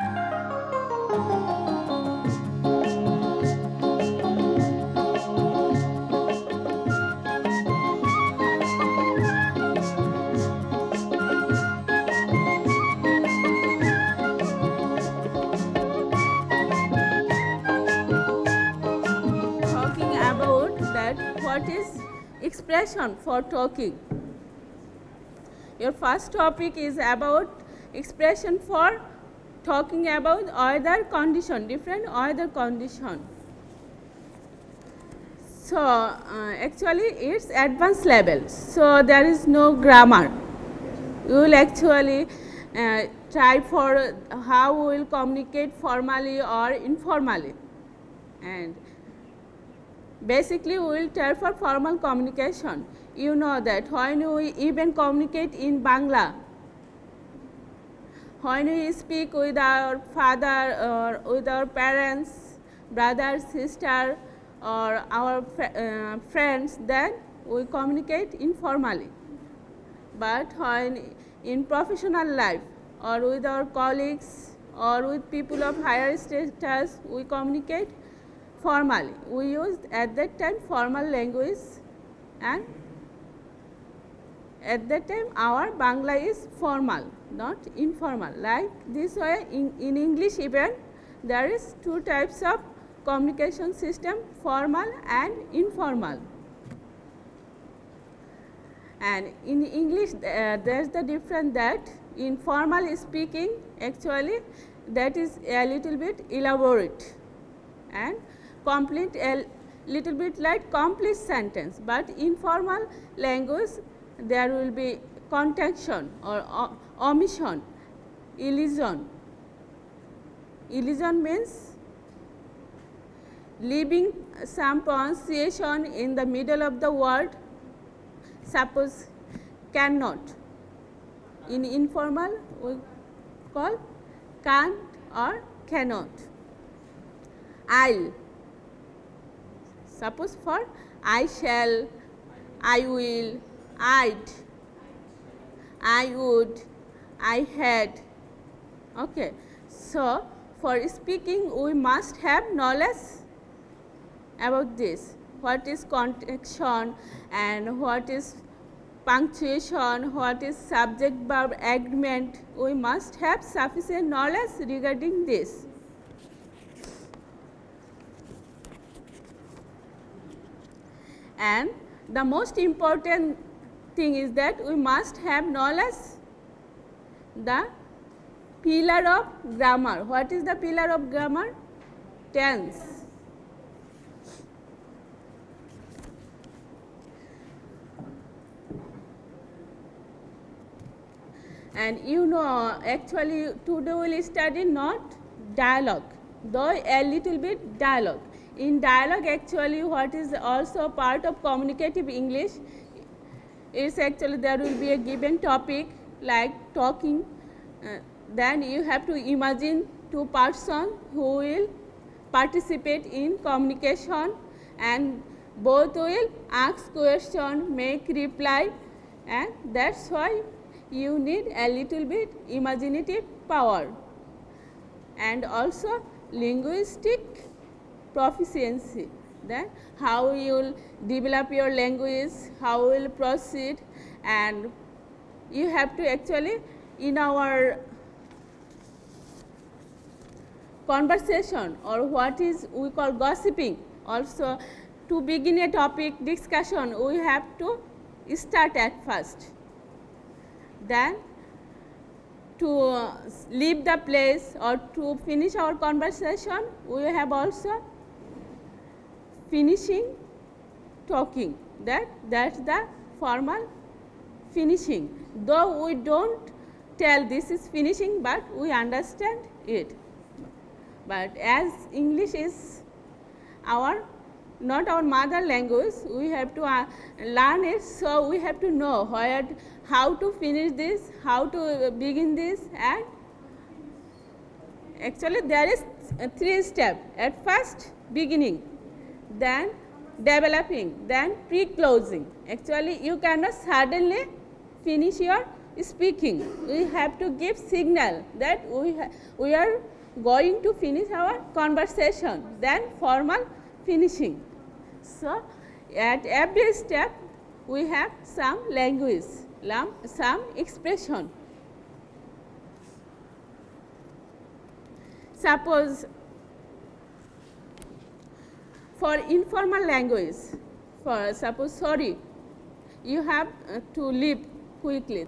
Talking about that what is expression for talking. Your first topic is about expression for talking about weather condition, different weather condition. So actually it's advanced level, so there is no grammar. We will actually try for how we will communicate formally or informally, and basically we will try for formal communication. You know that when we even communicate in Bangla, when we speak with our father or with our parents, brother, sister, or our friends, then we communicate informally. But when in professional life or with our colleagues or with people of higher status, we communicate formally. We used at that time formal language, and at that time our Bangla is formal, not informal. Like this way in English even there is two types of communication system, formal and informal. And in English there is the difference that in formal speaking actually that is a little bit elaborate and complete, a little bit like complete sentence, but in formal language there will be contraction or omission, elision. Elision means leaving some pronunciation in the middle of the word. Suppose cannot, in informal we call can't or cannot. I'll, suppose for I shall, I will, I'd, I would, I had. Okay. So for speaking we must have knowledge about this. What is contraction and what is punctuation, what is subject verb agreement. We must have sufficient knowledge regarding this. And the most important thing is that we must have knowledge the pillar of grammar. What is the pillar of grammar? Tense. And you know actually today we will study not dialogue, though a little bit dialogue. In dialogue actually what is also part of communicative English is actually there will be a given topic like talking, then you have to imagine two persons who will participate in communication and both will ask question, make reply, and that's why you need a little bit imaginative power and also linguistic proficiency. Then how you will develop your language, how you will proceed, and you have to actually in our conversation or what is we call gossiping, also to begin a topic discussion we have to start at first. Then to leave the place or to finish our conversation we have also finishing talking, that's the formal finishing, though we don't tell this is finishing but we understand it. But as English is our not our mother language, we have to learn it, so we have to know how to finish this, how to begin this, and actually there is 3 steps. At first beginning, then developing, then pre-closing. Actually you cannot suddenly finish your speaking, we have to give signal that we are going to finish our conversation, then formal finishing. So at every step we have some language, some expression. Suppose for informal language, for suppose sorry, you have to leave quickly.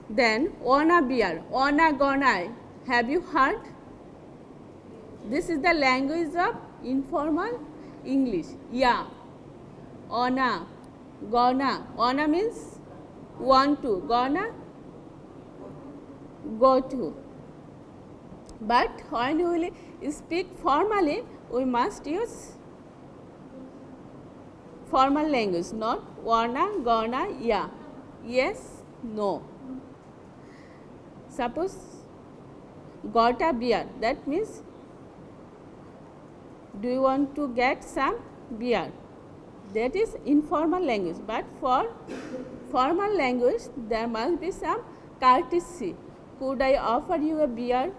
Then wanna beer, wanna gonna, have you heard? This is the language of informal English. Yeah, wanna, gonna. Wanna means want to, gonna go to. But when we will speak formally, we must use formal language, not wanna, gonna, yeah, yes, no. Suppose got a beer, that means do you want to get some beer? That is informal language. But for formal language, there must be some courtesy. Could I offer you a beer?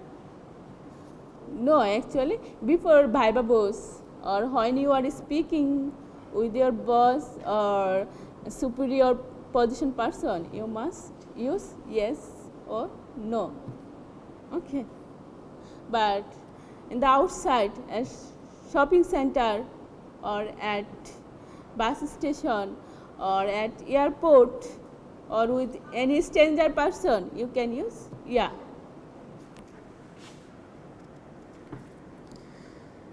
No, actually, before viva voce or when you are speaking with your boss or superior position person, you must use yes or no. Okay. But in the outside, at shopping center or at bus station or at airport or with any stranger person, you can use yeah.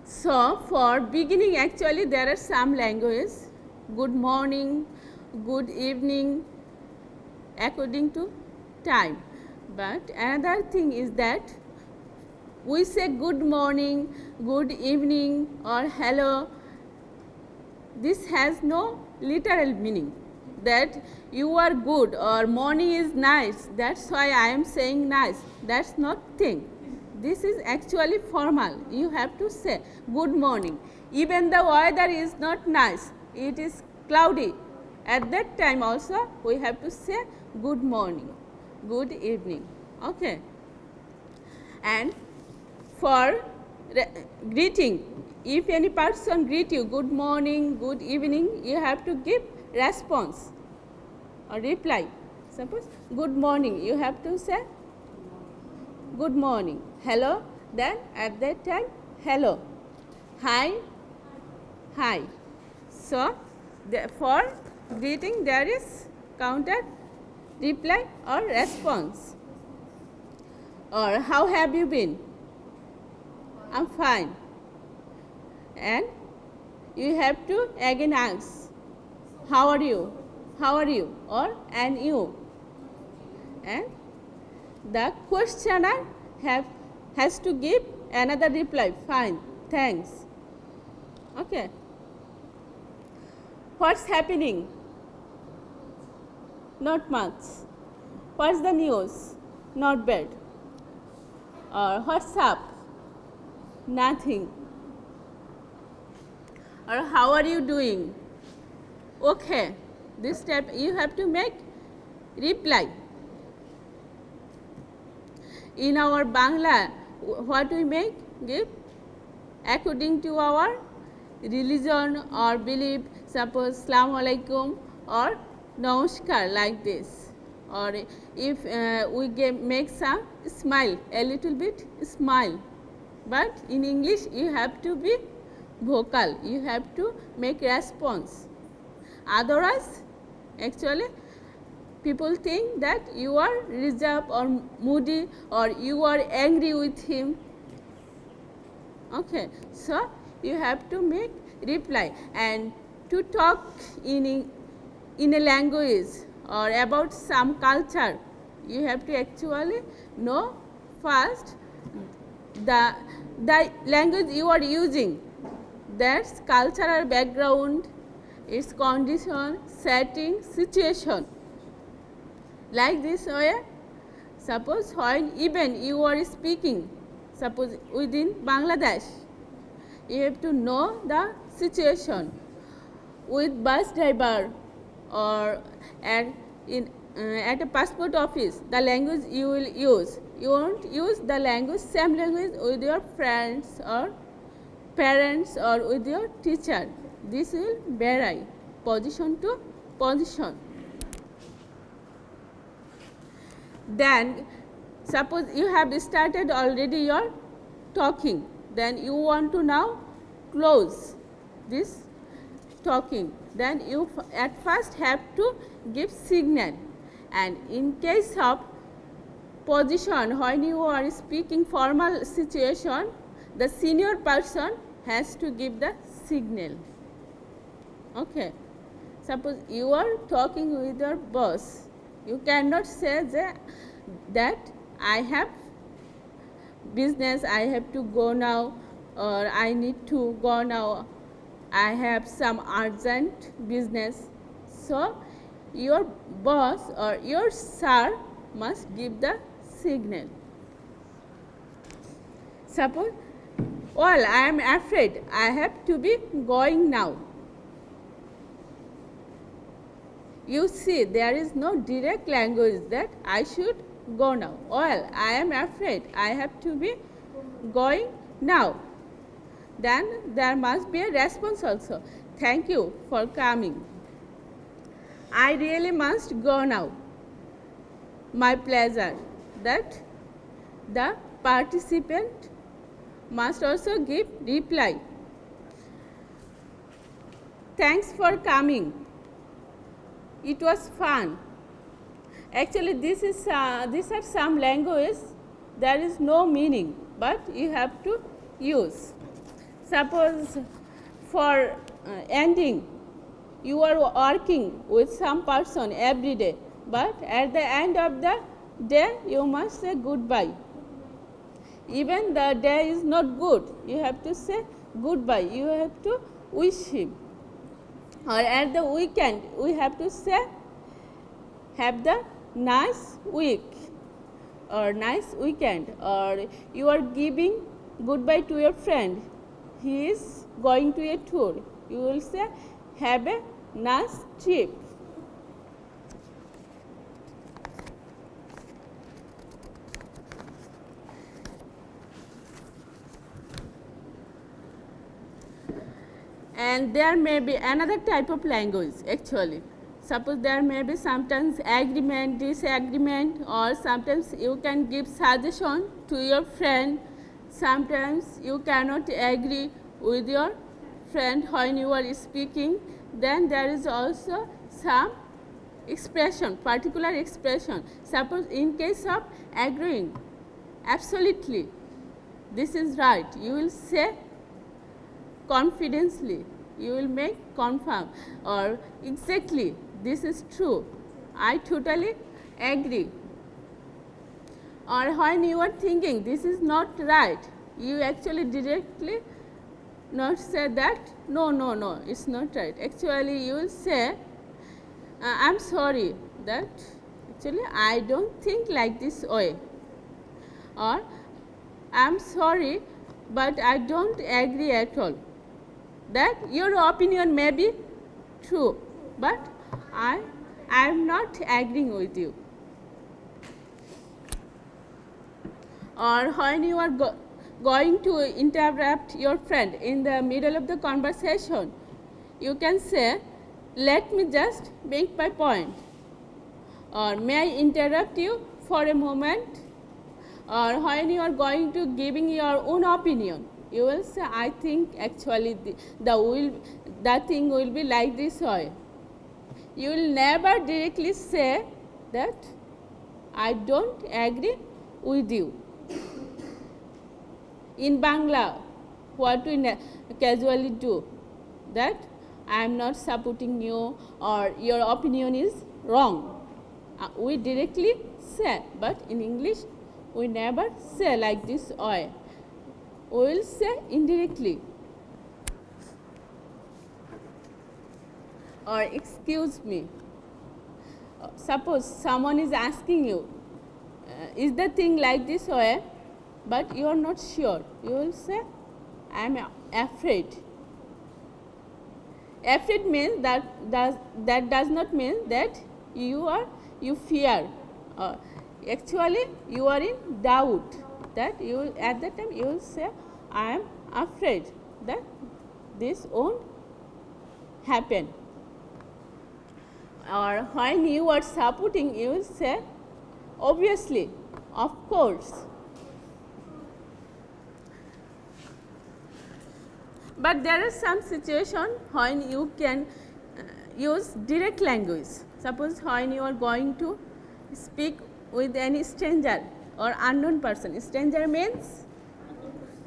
So for beginning, actually there are some languages, good morning, good evening, according to time. But another thing is that we say good morning, good evening or hello. This has no literal meaning that you are good or morning is nice, that's why I am saying nice. That's not thing. This is actually formal. You have to say good morning. Even the weather is not nice, it is cloudy. At that time also we have to say good morning, good evening. Okay. And for greeting, if any person greet you good morning, good evening, you have to give response or reply. Suppose good morning, you have to say good morning. Hello, then at that time hello. Hi, hi. So for greeting there is counter reply or response. Or how have you been? I'm fine. And you have to again ask how are you? How are you? Or and you. And the questioner has to give another reply, fine, thanks. Okay. What's happening? Not much. What's the news? Not bad. Or what's up? Nothing. Or how are you doing? Okay. This step you have to make reply. In our Bangla, what we make? Give according to our religion or belief, suppose Assalamu alaikum or Namaskar, like this. Or if we make some smile, a little bit smile. But in English you have to be vocal, you have to make response. Otherwise, actually, people think that you are reserved or moody or you are angry with him. Okay, so you have to make reply. And to talk in a language or about some culture, you have to actually know first the language you are using, that's cultural background, its condition, setting, situation. Like this way, suppose when even you are speaking, suppose within Bangladesh, you have to know the situation with bus driver or in at a passport office, the language you will use. You won't use the language, same language with your friends or parents or with your teacher. This will vary position to position. Then suppose you have started already your talking, then you want to now close this talking, then you at first have to give signal, and in case of position when you are speaking formal situation, the senior person has to give the signal. Okay, suppose you are talking with your boss, you cannot say that I have business, I have to go now, or I need to go now, I have some urgent business. So your boss or your sir must give the signal. Suppose, well, I am afraid, I have to be going now. You see, there is no direct language that I should go now. Well, I am afraid, I have to be going now. Then there must be a response also. Thank you for coming. I really must go now. My pleasure. That the participant must also give reply. Thanks for coming. It was fun. Actually, these are some languages, there is no meaning, but you have to use. Suppose for ending, you are working with some person every day, but at the end of the day, you must say goodbye. Even the day is not good, you have to say goodbye, you have to wish him. Or at the weekend, we have to say, have the nice week or nice weekend. Or you are giving goodbye to your friend, he is going to a tour, you will say, have a nice trip. And there may be another type of language actually. Suppose there may be sometimes agreement, disagreement, or sometimes you can give suggestion to your friend. Sometimes you cannot agree with your friend when you are speaking. Then there is also some expression, particular expression. Suppose in case of agreeing, absolutely, this is right, you will say confidently, you will make confirm, or exactly, this is true, I totally agree. Or when you are thinking this is not right, you actually directly not say that no, it's not right. Actually you will say I'm sorry, that actually I don't think like this way, or I'm sorry but I don't agree at all. That your opinion may be true, but I am not agreeing with you. Or when you are going to interrupt your friend in the middle of the conversation, you can say, let me just make my point, or may I interrupt you for a moment. Or when you are going to giving your own opinion, you will say, I think actually the thing will be like this way. You will never directly say that I don't agree with you. In Bangla, what we casually do, that I am not supporting you, or your opinion is wrong. We directly say, but in English we never say like this way. We will say indirectly. Or excuse me. Suppose someone is asking you, is the thing like this way, but you are not sure, you will say, I am afraid. Afraid means that does not mean that you you fear, actually you are in doubt, that you at that time you will say I am afraid that this won't happen. Or when you are supporting, you will say obviously, of course. But there is some situation when you can use direct language. Suppose when you are going to speak with any stranger or unknown person. Stranger means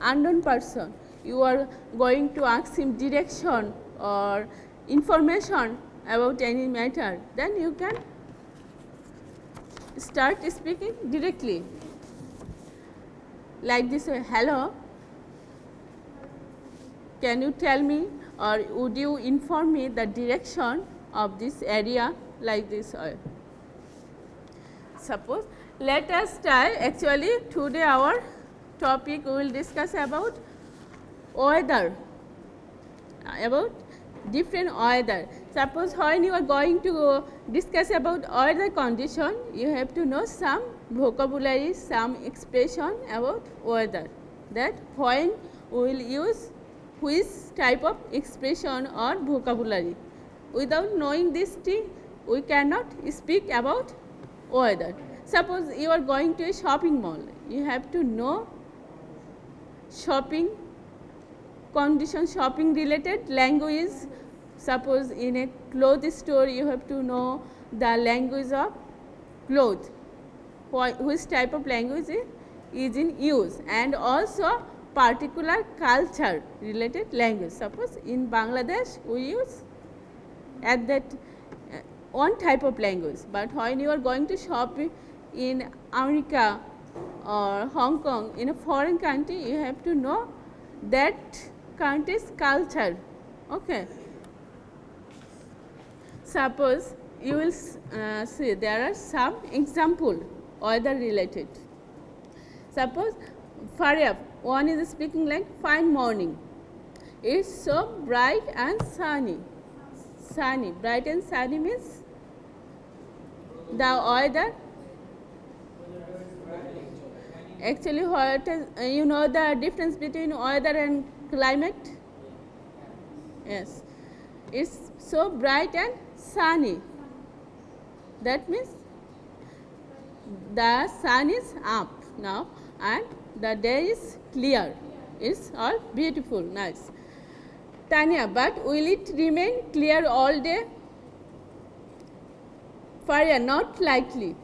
unknown person. You are going to ask him direction or information about any matter. Then you can start speaking directly. Like this way, hello, can you tell me or would you inform me the direction of this area, like this way. Suppose, let us try, actually today our topic we will discuss about weather, about different weather. Suppose when you are going to discuss about weather condition, you have to know some vocabulary, some expression about weather, that when we will use which type of expression or vocabulary. Without knowing this thing, we cannot speak about weather. Suppose you are going to a shopping mall, you have to know shopping condition, shopping related language. Suppose in a clothes store, you have to know the language of clothes, which type of language is in use, and also particular culture related language. Suppose in Bangladesh we use at that one type of language, but when you are going to shop in America or Hong Kong, in a foreign country, you have to know that country's culture. Okay. Suppose you will see there are some example weather related. Suppose Faria, one is speaking like fine morning. It's so bright and sunny. Sunny, bright and sunny means the weather. Actually, what is, you know the difference between weather and climate? Yes, it's so bright and sunny. That means the sun is up now and the day is clear. It's all beautiful, nice. Tanya, but will it remain clear all day? Faria, not likely.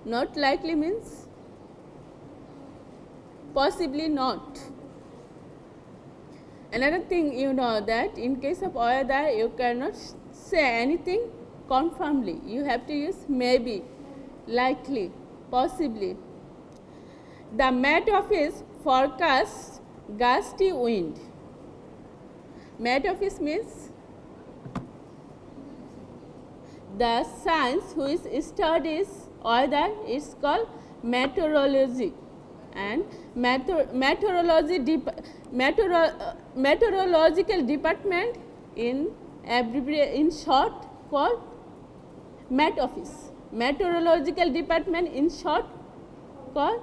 Not likely means possibly not. Another thing you know that in case of weather, you cannot say anything confirmly. You have to use maybe, likely, possibly. The Met Office forecasts gusty wind. Met Office means the science which studies weather is called meteorology, and meteorological department in short called Met Office. Meteorological department in short called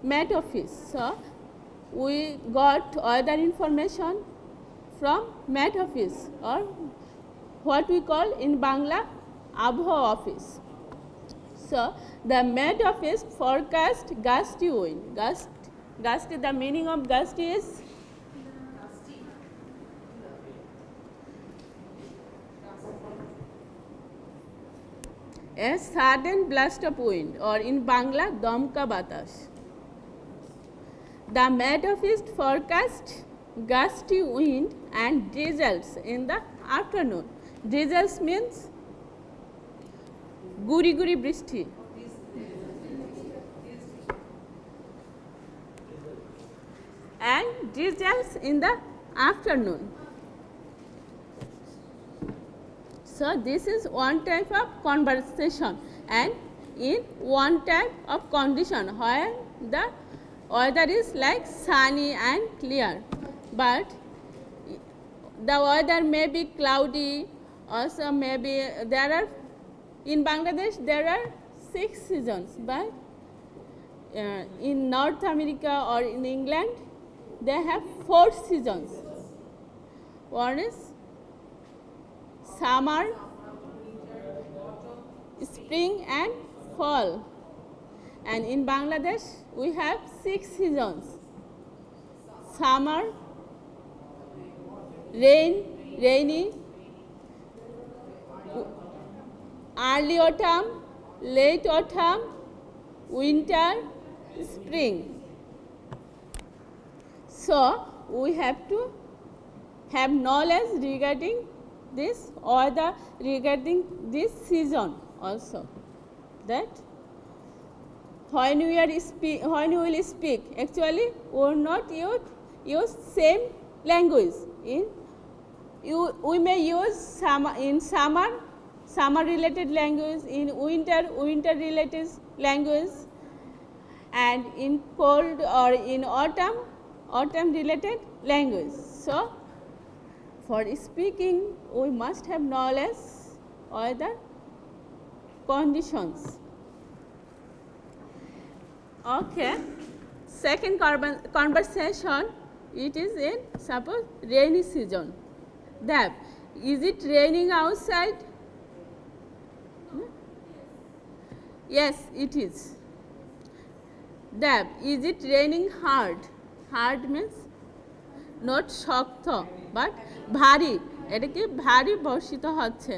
Met Office. So we got weather information from Met Office, or what we call in Bangla Abhawa Office. So the Met Office forecast gusty wind. Gusty, the meaning of gusty is a sudden blast of wind, or in Bangla Damka Batas. The Met Office forecast gusty wind and drizzles in the afternoon. Drizzles means guri guri brishti. And drizzles in the afternoon. So this is one type of conversation, and in one type of condition where the weather is like sunny and clear, but the weather may be cloudy, also maybe there are In Bangladesh, there are 6 seasons, but in North America or in England, they have 4 seasons. One is summer, spring, and fall. And in Bangladesh, we have 6 seasons: summer, rainy, early autumn, late autumn, winter, spring. So we have to have knowledge regarding this weather, regarding this season also. That when we will speak, actually we will not use same language. We may use summer related language, in winter related language, and in cold or in autumn related language. So for speaking, we must have knowledge of the conditions. Okay, second conversation, it is in suppose rainy season. That is it raining outside? Yes, it is. That is it raining hard? Hard means not শক্ত but ভারী, এটা কি ভারী বর্ষিত হচ্ছে?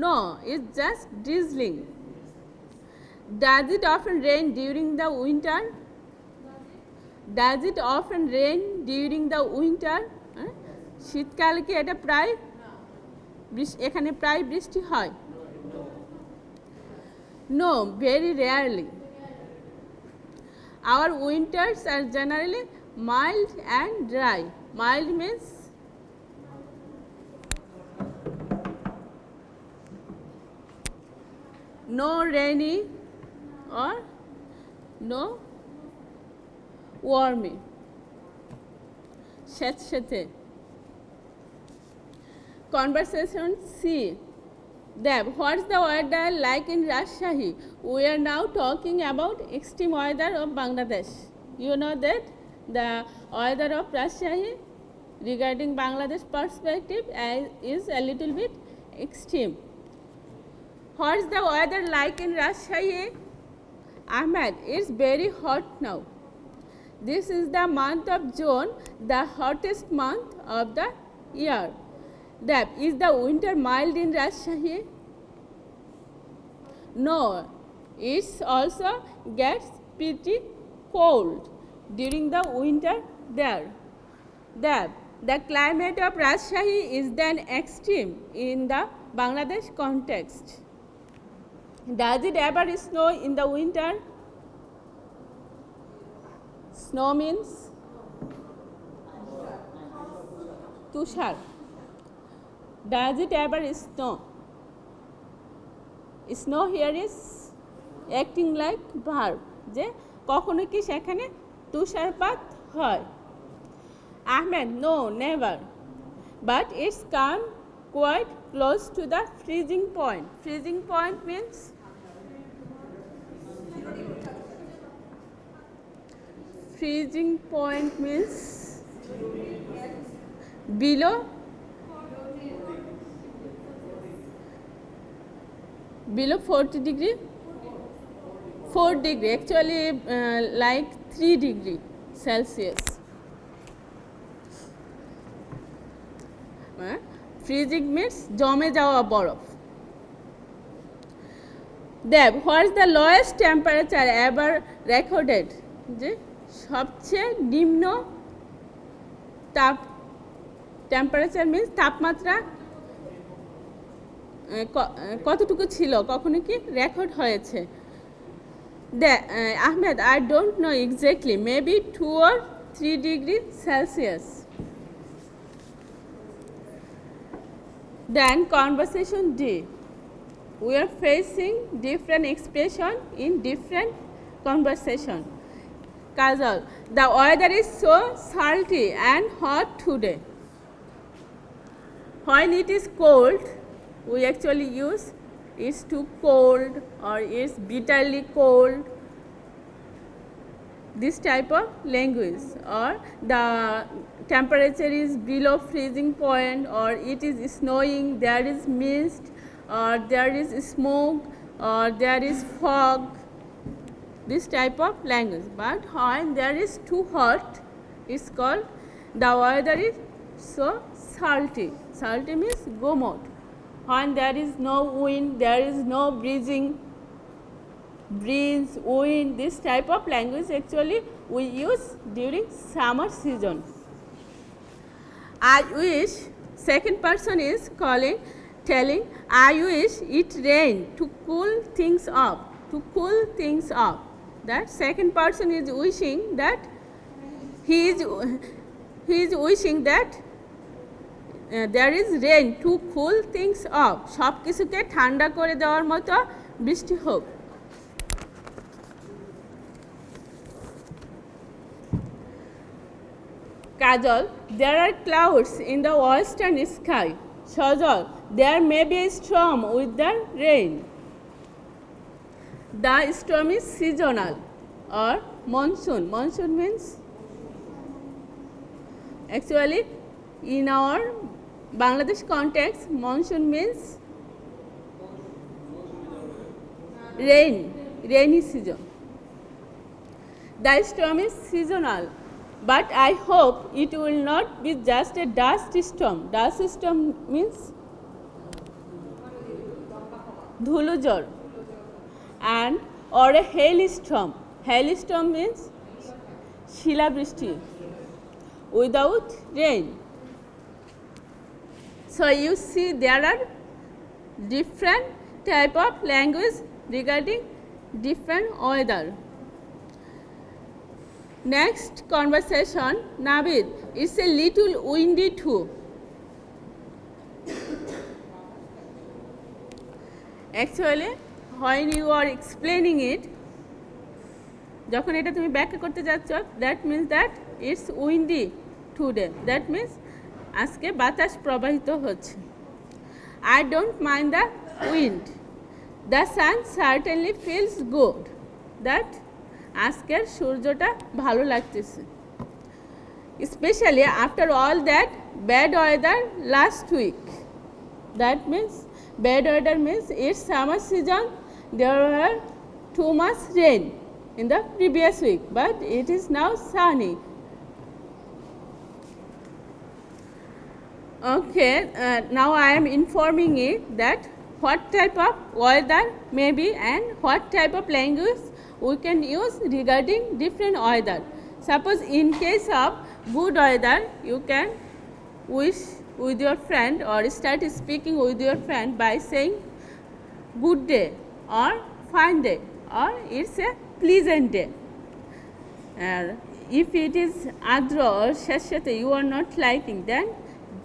No, it's just drizzling. Does it often rain during the winter? Does it often rain during the winter? শীতকালে কি এটা প্রায় এখানে প্রায় বৃষ্টি হয়? No, very rarely. Our winters are generally mild and dry. Mild means no rainy or no warming. স্যাঁতস্যাঁতে। Conversation C. Deb, what's the weather like in Rajshahi? We are now talking about extreme weather of Bangladesh. You know that the weather of Rajshahi regarding Bangladesh perspective is a little bit extreme. What's the weather like in Rajshahi? Ahmed, it's very hot now. This is the month of June, the hottest month of the year. Deb, is the winter mild in Rajshahi? No, it also gets pretty cold during the winter there. Deb, the climate of Rajshahi is then extreme in the Bangladesh context. Does it ever snow in the winter? Snow means tushar. Does it ever snow? Snow here is acting like verb, যে কখনো কি সেখানে তুষারপাত হয়? Ahmed, no, never. But it's come quite close to the freezing point. Freezing point means below 40 degree, 4 degree, actually like 3 degree Celsius. Freezing means জমে যাওয়া বরফ। Deb, what's the lowest temperature ever recorded? যে সবচেয়ে নিম্ন temperature means তাপমাত্রা কতটুকু ছিল, কখনো কি রেকর্ড হয়েছে? Ahmed, I don't know exactly, maybe 2 or 3 degrees Celsius. Then conversation D. We are facing different expression in different conversation. Kajal, the weather is so salty and hot today. When it is cold, we actually use it's too cold or it's bitterly cold. This type of language. Or the temperature is below freezing point, or it is snowing, there is mist, or there is smoke, or there is fog. This type of language. But when there is too hot, it's called the weather is so salty. Salty means gomot. When there is no wind, there is no breeze, wind, this type of language actually we use during summer season. I wish, second person is telling, I wish it rained to cool things up, That second person is wishing that he is wishing that there is rain to cool things up. সব কিছুকে ঠান্ডা করে দেওয়ার মতো বৃষ্টি হোক। Kajal, there are clouds in the western sky. Shajal, there may be a storm with the rain. The storm is seasonal or monsoon. Monsoon means actually in our Bangladesh context, monsoon means rainy season. The storm is seasonal, but I hope it will not be just a dust storm. Dust storm means dhulujor, and or a hailstorm. Hailstorm means shila brishti without rain. So you see there are different type of language regarding different weather. Next conversation, Navid, it's a little windy too. Actually, when you are explaining it, যখন এটা তুমি ব্যাখ্যা করতে যাচ্ছ, that means that it's windy today. That means আজকে বাতাস প্রবাহিত হচ্ছে। I don't mind the wind. The sun certainly feels good. That আজকের সূর্যটা ভালো লাগতেছে। Especially after all that bad weather last week. That means bad weather means it's summer season. There were too much rain in the previous week, but it is now sunny. Okay, now I am informing you that what type of weather may be and what type of language we can use regarding different weather. Suppose in case of good weather, you can wish with your friend or start speaking with your friend by saying good day or fine day or it's a pleasant day. If it is adro or shashate you are not liking, then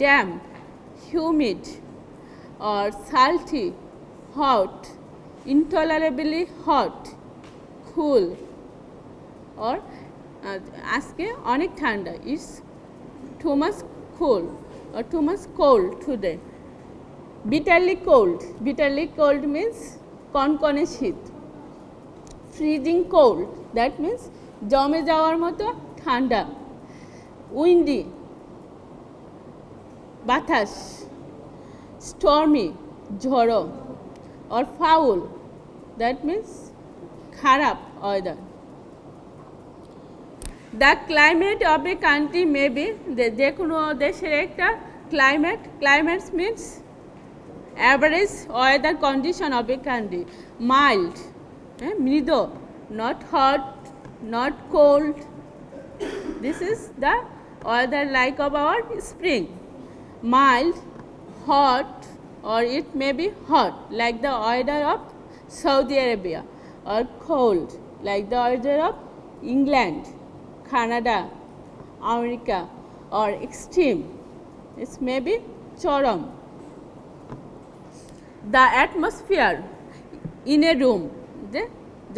damp, humid or salty, hot, intolerably hot, cool or আজকে অনেক ঠান্ডা, it's too much cool or too much cold today. Bitterly cold means কনকনে শীত। freezing cold, that means জমে যাওয়ার মতো ঠান্ডা। windy বাতাস, stormy ঝড়ো or foul, that means খারাপ weather. The climate of a country may be, যে কোনো দেশের একটা climate means average weather condition of a country. mild, মৃদু, not hot, not cold. This is the weather like of our spring. mild, hot, or it may be hot like the weather of Saudi Arabia, or cold like the weather of England, Canada, America, or extreme, it may be চরম. The atmosphere in a room,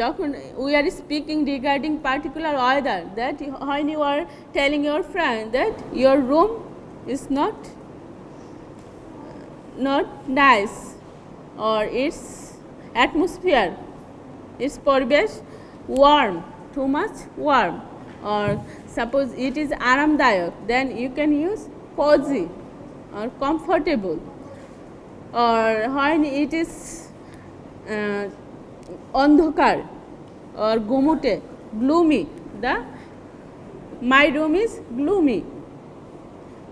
যখন we are speaking regarding particular weather, that when you are telling your friend that your room is not nice, or its atmosphere, its poribesh warm, too much warm, or suppose it is aramdayak, then you can use cozy or comfortable, or when it is andhakar or gumute, gloomy, my room is gloomy,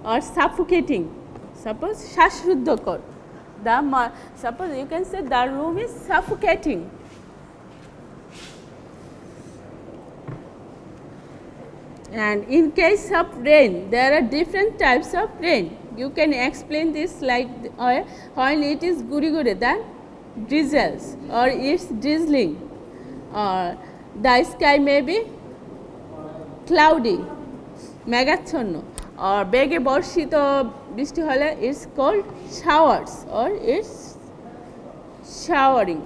or suffocating, suppose shashruddhakar, suppose you can say the room is suffocating. And in case of rain, there are different types of rain. You can explain this like when it is guri guri, then drizzles, or it's drizzling, or the sky may be cloudy, মেঘাচ্ছন্ন, or বেগে বর্ষিত বৃষ্টি হলে it's called showers, or it's showering,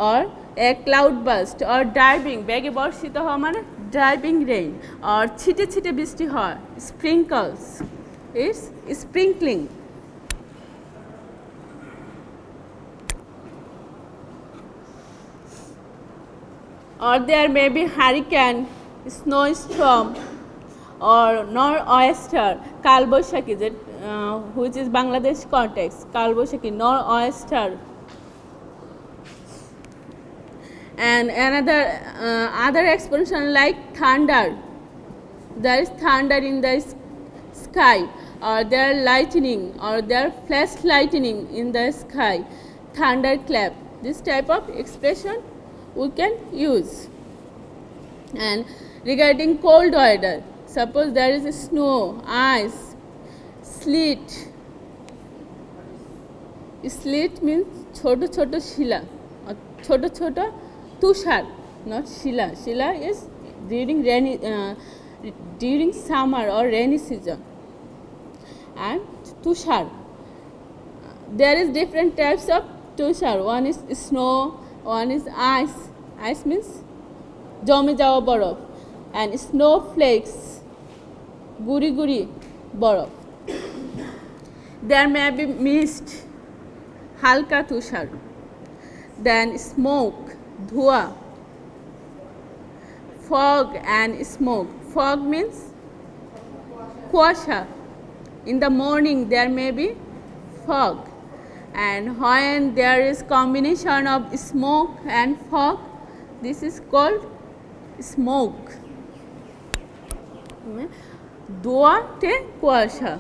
or a cloud burst, or driving, বেগে বর্ষিত হওয়া মানে driving rain, or ছিটে ছিটে বৃষ্টি হয়, sprinkles, it's sprinkling. Or there may be hurricane, snowstorm, or nor'oester, kalboshaki, which is Bangladesh context, kalboshaki, nor'oester. And another other expression like thunder, there is thunder in the sky, or there lightning, or there flash lightning in the sky, thunderclap. This type of expression we can use. And regarding cold weather, suppose there is snow, ice, sleet. Sleet means choto choto shila, or choto choto tushar, not shila. Shila is during rainy, during summer or rainy season. And tushar, there is different types of tushar. One is snow, one is ice. Ice means জমে যাওয়া বরফ, and snowflakes, guri guri বরফ. There may be mist, halka tushar, then smoke, ধোঁয়া, fog and smoke. Fog means কুয়াশা. In the morning there may be fog, and when there is combination of smoke and fog, this is called smoke. ধোঁয়াতে কুয়াশা.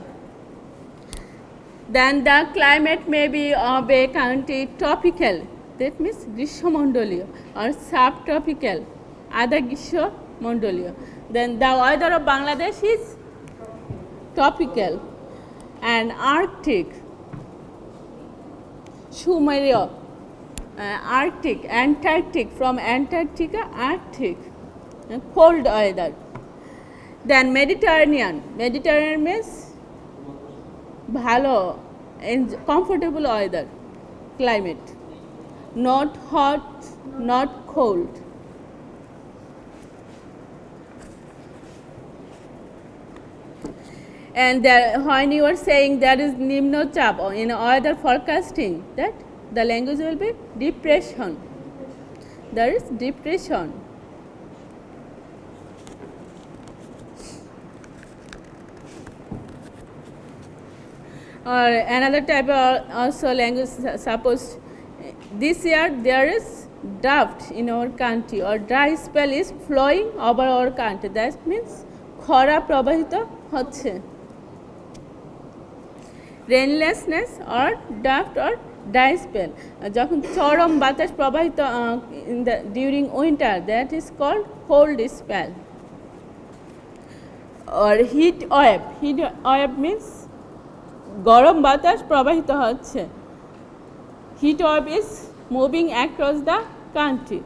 Then the climate may be of a country tropical, that means গ্রীষ্মমণ্ডলীয়, or subtropical, আধা গ্রীষ্মমণ্ডলীয়. Then the weather of Bangladesh is tropical and Arctic, সুমেরীয়, Arctic, Antarctic, from Antarctica, Arctic, cold weather. Then Mediterranean, Mediterranean means ভালো, comfortable weather, climate, not hot, not cold. And there, when you are saying there is nimno chap in weather forecasting, that the language will be depression. There is depression. Or another type of also language, suppose this year there is drought in our country, or dry spell is flowing over our country, that means খরা প্রবাহিত হচ্ছে. Rainlessness or drought or dry spell, যখন চরম বাতাস প্রবাহিত in the during winter, that is called cold spell. Or heat wave, heat wave means গরম বাতাস প্রবাহিত হচ্ছে. Heat wave is moving across the country.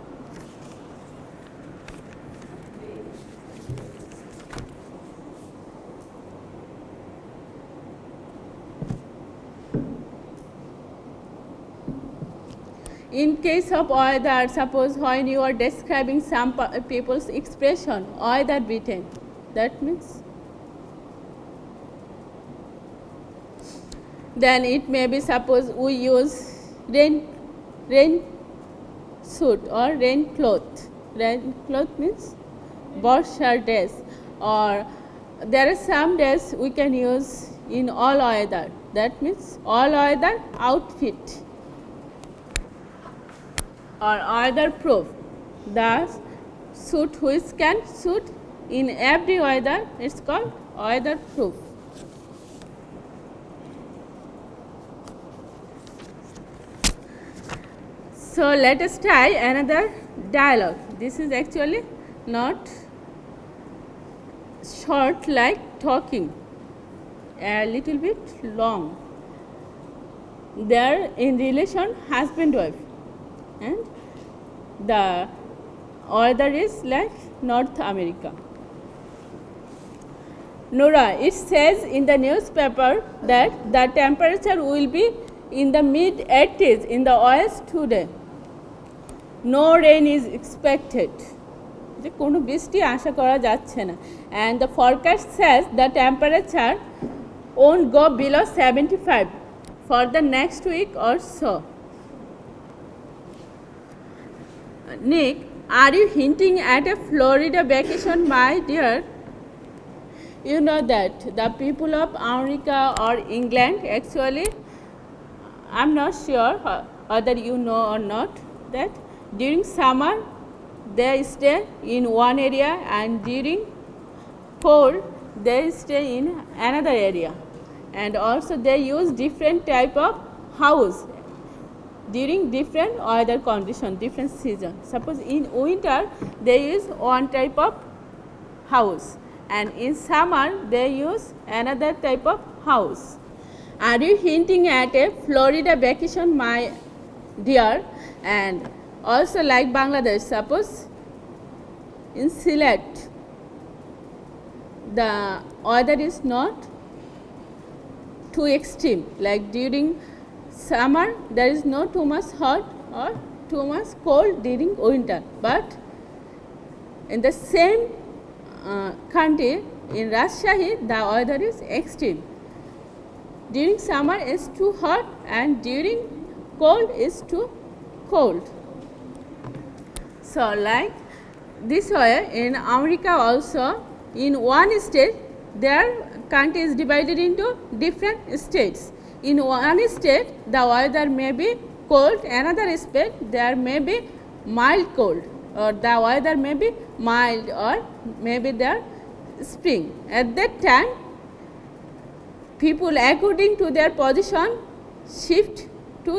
In case of weather, suppose when you are describing some people's expression, weather beaten, that means then it may be, suppose we use rain suit or rain cloth. Rain cloth means borsha dress, or there are some days we can use in all weather. That means all weather outfit or weather proof. The suit which can suit in every weather, it's called weather proof. So let us try another dialogue. This is actually not short like talking, a little bit long. They are in relation husband wife, and the other is like North America. Nora, it says in the newspaper that the temperature will be in the mid 80s in the west today. No rain is expected. যে কোনো বৃষ্টি আশা করা যাচ্ছে না, and the forecast says the temperature won't go below 75 for the next week or so. Nick, are you hinting at a Florida vacation, my dear? You know that the people of America or England, actually, I'm not sure whether you know or not, that during summer they stay in one area, and during cold they stay in another area, and also they use different type of house during different weather condition, different season. Suppose in winter they use one type of house, and in summer they use another type of house. Are you hinting at a Florida vacation, my dear? And also like Bangladesh, suppose in Sylhet the weather is not too extreme, like during summer there is no too much hot or too much cold during winter, but in the same country in Rajshahi the weather is extreme. During summer is too hot and during cold is too cold. So like this way in America also, in one state their country is divided into different states. In one state the weather may be cold, another state there may be mild cold, or the weather may be mild, or maybe there spring. At that time people according to their position shift to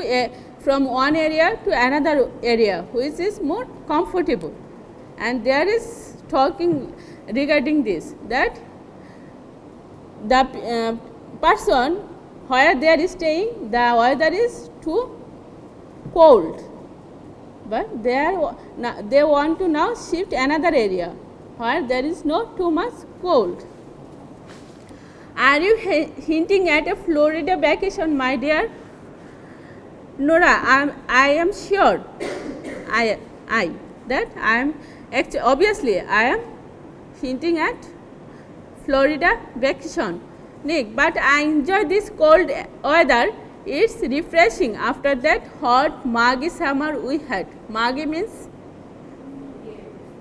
from one area to another area which is more comfortable, and there is talking regarding this, that the person where they are staying the weather is too cold, but they want to now shift another area where there is not too much cold. Are you hinting at a Florida vacation, my dear? Nora, I am sure that I am actually, obviously I am hinting at Florida vacation. Nick, but I enjoy this cold weather. It's refreshing after that hot muggy summer we had. Muggy means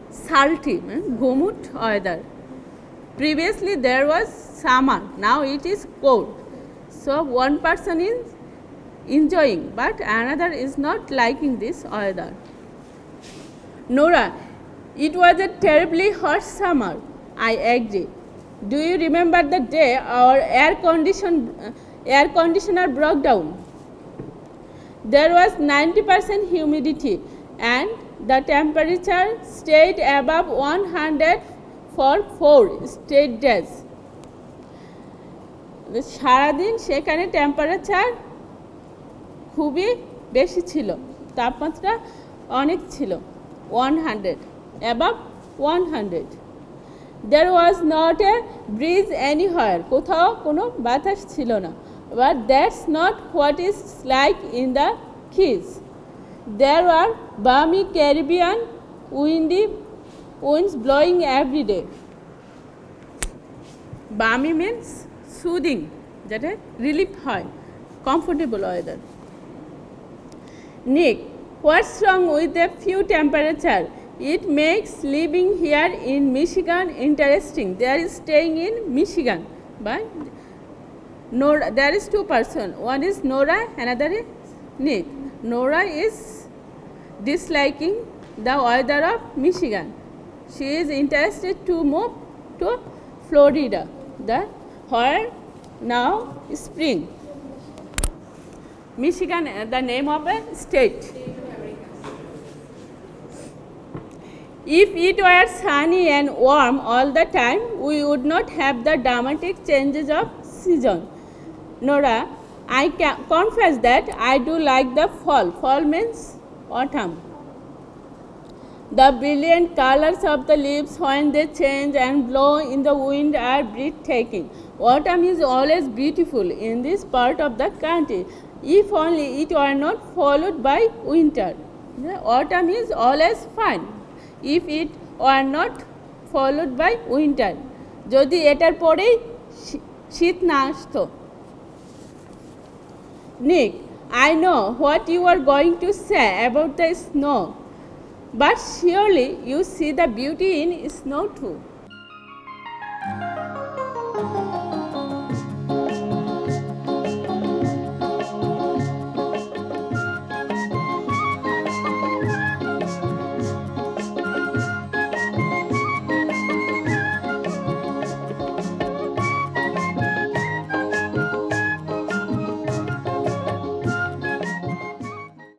salty, gumut weather. Previously there was summer, now it is cold. So one person is enjoying, but another is not liking this weather. Nora, it was a terribly hot summer. I agree. Do you remember the day our air conditioner broke down? There was 90% humidity and the temperature stayed above 100 for 4 straight days. সারাদিন সেখানে temperature খুবই বেশি ছিল, তাপমাত্রা অনেক ছিল, 100 above 100. There was not a breeze anywhere, কোথাও কোনো বাতাস ছিল না, but that's not what is like in the Keys. There were balmy Caribbean winds blowing every day. Balmy means soothing, যেটা রিলিফ হয়, comfortable weather. Nick, What's wrong with a few temperature? It makes living here in Michigan interesting. They are staying in Michigan. But Nora, there is two person. One is Nora, another is Nick. Nora is disliking the weather of Michigan. She is interested to move to Florida, where now spring. Michigan, the name of a state. If it were sunny and warm all the time, we would not have the dramatic changes of season. Nora, I confess that I do like the fall. Fall means autumn. The brilliant colors of the leaves when they change and blow in the wind are breathtaking. Autumn is always beautiful in this part of the country, if only it were not followed by winter. The autumn is always fun, if it were not followed by winter. যদি এটার পরেই শীত না আসতো। Nick, I know what you are going to say about the snow, but surely you see the beauty in snow too.